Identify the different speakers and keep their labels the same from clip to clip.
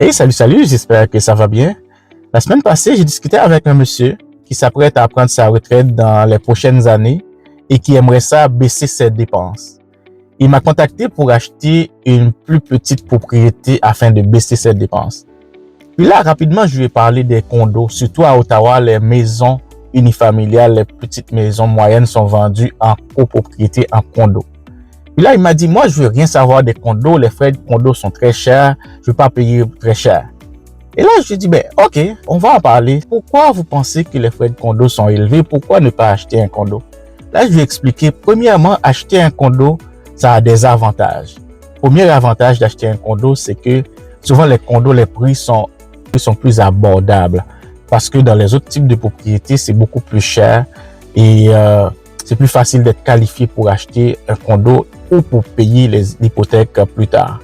Speaker 1: Hey, salut, j'espère que ça va bien. La semaine passée, j'ai discuté avec un monsieur qui s'apprête à prendre sa retraite dans les prochaines années et qui aimerait ça baisser ses dépenses. Il m'a contacté pour acheter une plus petite propriété afin de baisser ses dépenses. Puis là, rapidement, je lui ai parlé des condos. Surtout à Ottawa, les maisons unifamiliales, les petites maisons moyennes sont vendues en copropriété, en condo. Puis là, il m'a dit, moi, je veux rien savoir des condos. Les frais de condo sont très chers. Je veux pas payer très cher. Et là, je lui ai dit, ben, ok, on va en parler. Pourquoi vous pensez que les frais de condo sont élevés? Pourquoi ne pas acheter un condo? Là, je lui ai expliqué, premièrement, acheter un condo, ça a des avantages. Premier avantage d'acheter un condo, c'est que souvent les condos, les prix sont plus abordables. Parce que dans les autres types de propriétés, c'est beaucoup plus cher et c'est plus facile d'être qualifié pour acheter un condo ou pour payer l'hypothèque plus tard.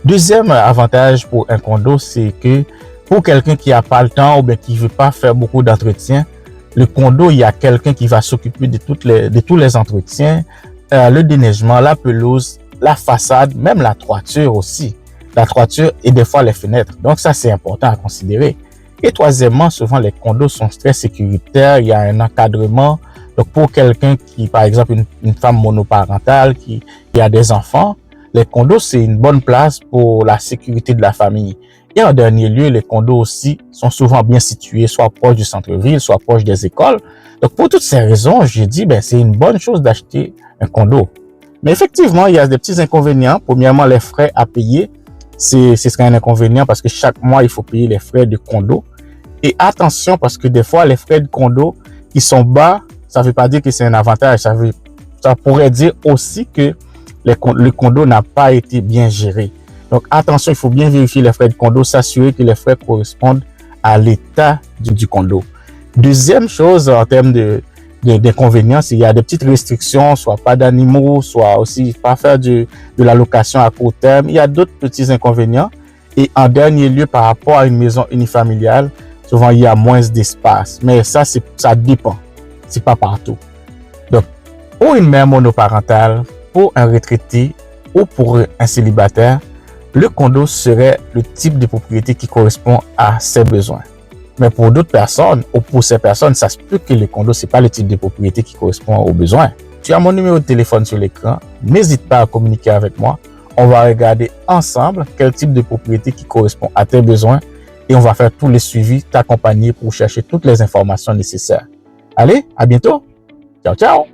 Speaker 1: Deuxième avantage pour un condo, c'est que pour quelqu'un qui n'a pas le temps ou bien qui ne veut pas faire beaucoup d'entretien, le condo, il y a quelqu'un qui va s'occuper de tous les entretiens, le déneigement, la pelouse, la façade, même la toiture aussi. La toiture et des fois les fenêtres. Donc ça, c'est important à considérer. Et troisièmement, souvent les condos sont très sécuritaires, il y a un encadrement. Donc pour quelqu'un qui, par exemple, une femme monoparentale qui a des enfants, les condos, c'est une bonne place pour la sécurité de la famille. Et en dernier lieu, les condos aussi sont souvent bien situés, soit proche du centre-ville, soit proche des écoles. Donc pour toutes ces raisons, j'ai dit, ben, c'est une bonne chose d'acheter un condo. Mais effectivement, il y a des petits inconvénients. Premièrement, les frais à payer, ce serait un inconvénient parce que chaque mois, il faut payer les frais de condo. Et attention, parce que des fois, les frais de condo qui sont bas, ça ne veut pas dire que c'est un avantage. Ça pourrait dire aussi que le condo n'a pas été bien géré. Donc attention, il faut bien vérifier les frais de condo, s'assurer que les frais correspondent à l'état du condo. Deuxième chose en termes d'inconvénients, c'est qu'il y a des petites restrictions, soit pas d'animaux, soit aussi pas faire de la location à court terme. Il y a d'autres petits inconvénients. Et en dernier lieu, par rapport à une maison unifamiliale, souvent il y a moins d'espace. Mais ça dépend. C'est pas partout. Donc, pour une mère monoparentale, pour un retraité ou pour un célibataire, le condo serait le type de propriété qui correspond à ses besoins. Mais pour d'autres personnes, ou pour ces personnes, ça se peut que le condo, c'est pas le type de propriété qui correspond aux besoins. Tu as mon numéro de téléphone sur l'écran. N'hésite pas à communiquer avec moi. On va regarder ensemble quel type de propriété qui correspond à tes besoins et on va faire tous les suivis, t'accompagner pour chercher toutes les informations nécessaires. Allez, à bientôt. Ciao, ciao.